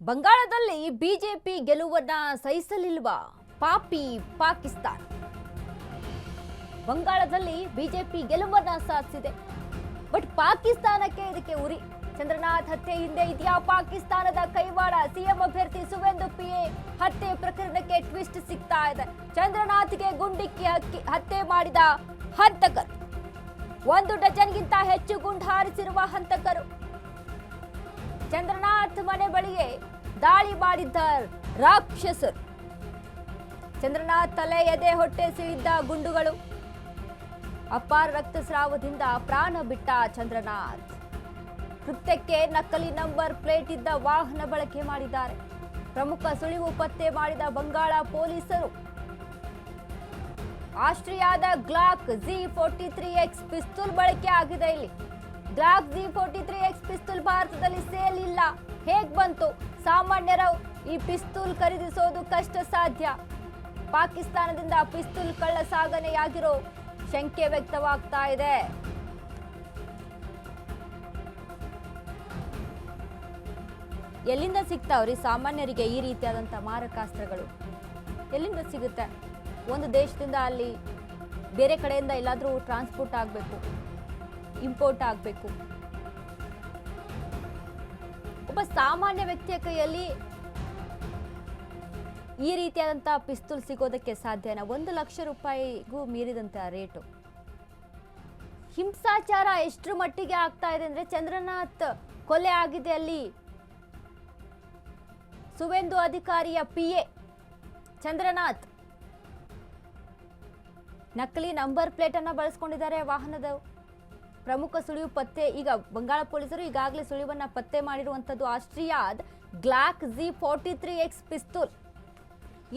ಬಂಗಾಳದಲ್ಲಿ ಬಿಜೆಪಿ ಗೆಲುವನ್ನ ಸಹಿಸಲಿಲ್ವಾ ಪಾಪಿ ಪಾಕಿಸ್ತಾನ. ಬಂಗಾಳದಲ್ಲಿ ಬಿಜೆಪಿ ಗೆಲುವನ್ನ ಸಾಧಿಸಿದೆ, ಬಟ್ ಪಾಕಿಸ್ತಾನಕ್ಕೆ ಇದಕ್ಕೆ ಉರಿ. ಚಂದ್ರನಾಥ್ ಹತ್ಯೆ ಹಿಂದೆ ಇದೆಯಾ ಪಾಕಿಸ್ತಾನದ ಕೈವಾಡ? ಸಿಎಂ ಅಭ್ಯರ್ಥಿ ಸುವೇಂದು ಪಿಎ ಹತ್ಯೆ ಪ್ರಕರಣಕ್ಕೆ ಟ್ವಿಸ್ಟ್ ಸಿಗ್ತಾ ಇದೆ. ಚಂದ್ರನಾಥ್ಗೆ ಗುಂಡಿಕ್ಕಿ ಹತ್ಯೆ ಮಾಡಿದ ಹಂತಕರು, 1 ಡಜನ್ಗಿಂತ ಹೆಚ್ಚು ಗುಂಡು ಹಾರಿಸಿರುವ ಹಂತಕರು. ಚಂದ್ರನಾಥ್ ಮನೆ ಬಳಿಯೇ ದಾಳಿ ಮಾಡಿದ್ದ ರಾಕ್ಷಸರು. ಚಂದ್ರನಾಥ್ ತಲೆ, ಎದೆ, ಹೊಟ್ಟೆ ಸಿಡಿದ ಗುಂಡುಗಳು. ಅಪಾರ ರಕ್ತಸ್ರಾವದಿಂದ ಪ್ರಾಣ ಬಿಟ್ಟ ಚಂದ್ರನಾಥ್. ಕೃತ್ಯಕ್ಕೆ ನಕಲಿ ನಂಬರ್ ಪ್ಲೇಟ್ ಇದ್ದ ವಾಹನ ಬಳಕೆ ಮಾಡಿದ್ದಾರೆ. ಪ್ರಮುಖ ಸುಳಿವು ಪತ್ತೆ ಮಾಡಿದ ಬಂಗಾಳ ಪೊಲೀಸರು. ಆಸ್ಟ್ರಿಯಾದ ಗ್ಲಾಕ್ G43X ಪಿಸ್ತೂಲ್ ಬಳಕೆ ಆಗಿದೆ. ಇಲ್ಲಿ ಗ್ಲಾಕ್ G43X ಪಿಸ್ತೂಲ್ ಭಾರತದಲ್ಲಿ ಸೇಲ್ ಇಲ್ಲ. ಹೇಗ್ ಬಂತು? ಸಾಮಾನ್ಯರು ಈ ಪಿಸ್ತೂಲ್ ಖರೀದಿಸೋದು ಕಷ್ಟ ಸಾಧ್ಯ. ಪಾಕಿಸ್ತಾನದಿಂದ ಪಿಸ್ತೂಲ್ ಕಳ್ಳ ಸಾಗಣೆಯಾಗಿರೋ ಶಂಕೆ ವ್ಯಕ್ತವಾಗ್ತಾ ಇದೆ. ಎಲ್ಲಿಂದ ಸಿಗ್ತಾವ್ರಿ ಸಾಮಾನ್ಯರಿಗೆ ಈ ರೀತಿಯಾದಂಥ ಮಾರಕಾಸ್ತ್ರಗಳು? ಎಲ್ಲಿಂದ ಸಿಗುತ್ತೆ? ಒಂದು ದೇಶದಿಂದ ಅಲ್ಲಿ ಬೇರೆ ಕಡೆಯಿಂದ ಎಲ್ಲಾದರೂ ಟ್ರಾನ್ಸ್ಪೋರ್ಟ್ ಆಗಬೇಕು, ಇಂಪೋರ್ಟ್ ಆಗಬೇಕು. ಒಬ್ಬ ಸಾಮಾನ್ಯ ವ್ಯಕ್ತಿಯ ಕೈಯಲ್ಲಿ ಈ ರೀತಿಯಾದಂಥ ಪಿಸ್ತೂಲ್ ಸಿಗೋದಕ್ಕೆ ಸಾಧ್ಯನಾ? 1 ಲಕ್ಷ ರೂಪಾಯಿಗೂ ಮೀರಿದಂಥ ರೇಟು. ಹಿಂಸಾಚಾರ ಎಷ್ಟರ ಮಟ್ಟಿಗೆ ಆಗ್ತಾ ಇದೆ ಅಂದ್ರೆ, ಚಂದ್ರನಾಥ್ ಕೊಲೆ ಆಗಿದೆ ಅಲ್ಲಿ ಸುವೇಂದು ಅಧಿಕಾರಿಯ ಪಿಎ ಚಂದ್ರನಾಥ್. ನಕಲಿ ನಂಬರ್ ಪ್ಲೇಟ್ ಅನ್ನ ಬಳಸ್ಕೊಂಡಿದ್ದಾರೆ ವಾಹನದ. ಪ್ರಮುಖ ಸುಳಿವು ಪತ್ತೆ. ಈಗ ಬಂಗಾಳ ಪೊಲೀಸರು ಈಗಾಗಲೇ ಸುಳಿವನ್ನ ಪತ್ತೆ ಮಾಡಿರುವಂತದ್ದು ಆಸ್ಟ್ರಿಯಾದ ಗ್ಲಾಕ್ G43X ಪಿಸ್ತೂಲ್.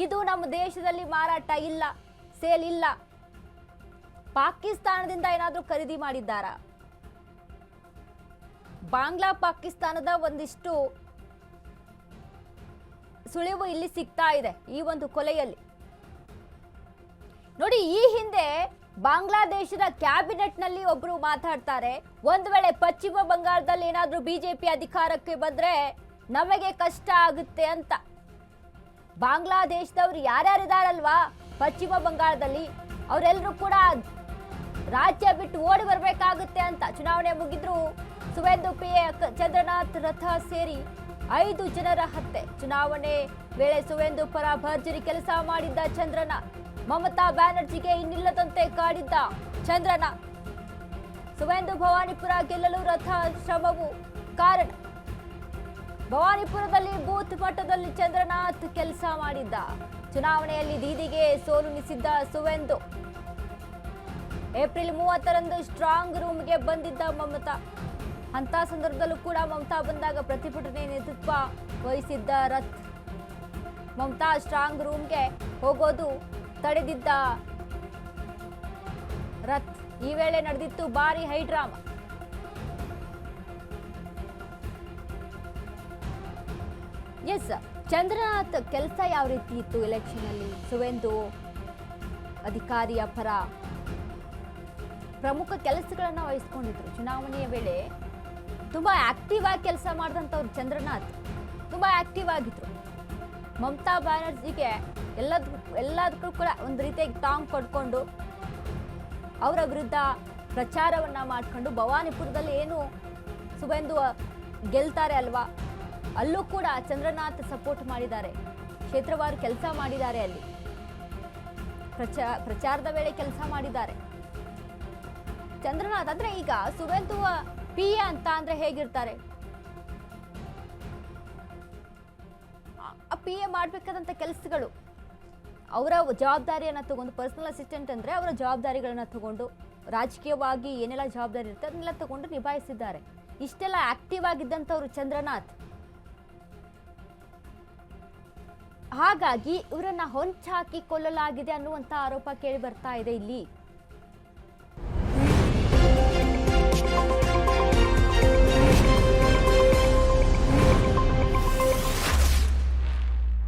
ಇದು ನಮ್ಮ ದೇಶದಲ್ಲಿ ಮಾರಾಟ ಇಲ್ಲ, ಸೇಲ್ ಇಲ್ಲ. ಪಾಕಿಸ್ತಾನದಿಂದ ಏನಾದರೂ ಖರೀದಿ ಮಾಡಿದ್ದಾರಾ? ಬಾಂಗ್ಲಾ ಪಾಕಿಸ್ತಾನದ ಒಂದಿಷ್ಟು ಸುಳಿವು ಇಲ್ಲಿ ಸಿಗ್ತಾ ಇದೆ ಈ ಒಂದು ಕೊಲೆಯಲ್ಲಿ. ನೋಡಿ, ಈ ಹಿಂದೆ ಬಾಂಗ್ಲಾದೇಶದ ಕ್ಯಾಬಿನೆಟ್ ನಲ್ಲಿ ಒಬ್ರು ಮಾತಾಡ್ತಾರೆ, ಒಂದು ವೇಳೆ ಪಶ್ಚಿಮ ಬಂಗಾಳದಲ್ಲಿ ಏನಾದ್ರೂ ಬಿಜೆಪಿ ಅಧಿಕಾರಕ್ಕೆ ಬಂದ್ರೆ ನಮಗೆ ಕಷ್ಟ ಆಗುತ್ತೆ ಅಂತ. ಬಾಂಗ್ಲಾದೇಶದವ್ರು ಯಾರ್ಯಾರಿದಾರಲ್ವಾ ಪಶ್ಚಿಮ ಬಂಗಾಳದಲ್ಲಿ, ಅವರೆಲ್ಲರೂ ಕೂಡ ರಾಜ್ಯ ಬಿಟ್ಟು ಓಡಿ ಬರಬೇಕಾಗುತ್ತೆ ಅಂತ. ಚುನಾವಣೆ ಮುಗಿದ್ರು ಸುವೇಂದು ಪಿಎ ಚಂದ್ರನಾಥ್ ರಥ ಸೇರಿ 5 ಜನರ ಹತ್ಯೆ. ಚುನಾವಣೆ ವೇಳೆ ಸುವೇಂದು ಪರ ಭರ್ಜರಿ ಕೆಲಸ ಮಾಡಿದ್ದ ಚಂದ್ರನಾಥ್. ಮಮತಾ ಬ್ಯಾನರ್ಜಿಗೆ ಇನ್ನಿಲ್ಲದಂತೆ ಕಾಡಿದ್ದ ಚಂದ್ರನಾಥ್. ಸುವೇಂದು ಭವಾನಿಪುರ ಗೆಲ್ಲಲು ರಥ ಶ್ರಮವು ಕಾರಣ. ಭವಾನಿಪುರದಲ್ಲಿ ಬೂತ್ ಮಟ್ಟದಲ್ಲಿ ಚಂದ್ರನಾಥ್ ಕೆಲಸ ಮಾಡಿದ್ದ. ಚುನಾವಣೆಯಲ್ಲಿ ದೀದಿಗೆ ಸೋಲುಣಿಸಿದ್ದ ಸುವೇಂದು. ಏಪ್ರಿಲ್ 30ರಂದು ಸ್ಟ್ರಾಂಗ್ ರೂಮ್ಗೆ ಬಂದಿದ್ದ ಮಮತಾ. ಅಂತ ಸಂದರ್ಭದಲ್ಲೂ ಕೂಡ ಮಮತಾ ಬಂದಾಗ ಪ್ರತಿಭಟನೆ ನೇತೃತ್ವ ವಹಿಸಿದ್ದ ರಥ್. ಮಮತಾ ಸ್ಟ್ರಾಂಗ್ ರೂಮ್ಗೆ ಹೋಗೋದು ತಡೆದಿದ್ದ ರಥ್. ಈ ವೇಳೆ ನಡೆದಿತ್ತು ಭಾರಿ ಹೈಡ್ರಾಮಾ. ಎಸ್, ಚಂದ್ರನಾಥ್ ಕೆಲಸ ಯಾವ ರೀತಿ ಇತ್ತು ಎಲೆಕ್ಷನ್ ಅಲ್ಲಿ? ಸುವೇಂದು ಅಧಿಕಾರಿಯ ಪರ ಪ್ರಮುಖ ಕೆಲಸಗಳನ್ನ ವಹಿಸ್ಕೊಂಡಿದ್ರು. ಚುನಾವಣೆಯ ವೇಳೆ ತುಂಬಾ ಆಕ್ಟಿವ್ ಆಗಿ ಕೆಲಸ ಮಾಡಿದಂಥವ್ರು ಚಂದ್ರನಾಥ್. ತುಂಬಾ ಆಕ್ಟಿವ್ ಆಗಿದ್ರು. ಮಮತಾ ಬ್ಯಾನರ್ಜಿಗೆ ಎಲ್ಲದಕ್ಕೂ ಕೂಡ ಒಂದು ರೀತಿಯಾಗಿ ಟಾಂಗ್ ಕೊಡ್ಕೊಂಡು ಅವರ ವಿರುದ್ಧ ಪ್ರಚಾರವನ್ನ ಮಾಡ್ಕೊಂಡು, ಭವಾನಿಪುರದಲ್ಲಿ ಏನು ಸುವೇಂದು ಗೆಲ್ತಾರೆ ಅಲ್ವಾ, ಅಲ್ಲೂ ಕೂಡ ಚಂದ್ರನಾಥ್ ಸಪೋರ್ಟ್ ಮಾಡಿದ್ದಾರೆ. ಕ್ಷೇತ್ರವಾರು ಕೆಲಸ ಮಾಡಿದ್ದಾರೆ. ಅಲ್ಲಿ ಪ್ರಚಾರದ ವೇಳೆ ಕೆಲಸ ಮಾಡಿದ್ದಾರೆ ಚಂದ್ರನಾಥ್. ಅಂದ್ರೆ ಈಗ ಸುವೇಂದು ಪಿಎ ಅಂತ ಅಂದ್ರೆ ಹೇಗಿರ್ತಾರೆ? ಪಿಎ ಮಾಡ್ಬೇಕಾದಂತ ಕೆಲಸಗಳು, ಅವರ ಜವಾಬ್ದಾರಿಯನ್ನ ತಗೊಂಡು, ಪರ್ಸನಲ್ ಅಸಿಸ್ಟೆಂಟ್ ಅಂದ್ರೆ ಅವರ ಜವಾಬ್ದಾರಿಗಳನ್ನ ತಗೊಂಡು, ರಾಜಕೀಯವಾಗಿ ಏನೆಲ್ಲ ಜವಾಬ್ದಾರಿ ಇರುತ್ತೆ ಅದನ್ನೆಲ್ಲ ತಗೊಂಡು ನಿಭಾಯಿಸಿದ್ದಾರೆ. ಇಷ್ಟೆಲ್ಲ ಆಕ್ಟಿವ್ ಆಗಿದ್ದಂಥವ್ರು ಚಂದ್ರನಾಥ್. ಹಾಗಾಗಿ ಇವರನ್ನ ಹೊಂಚಾಕಿ ಕೊಲ್ಲಲಾಗಿದೆ ಅನ್ನುವಂತ ಆರೋಪ ಕೇಳಿ ಬರ್ತಾ ಇದೆ ಇಲ್ಲಿ.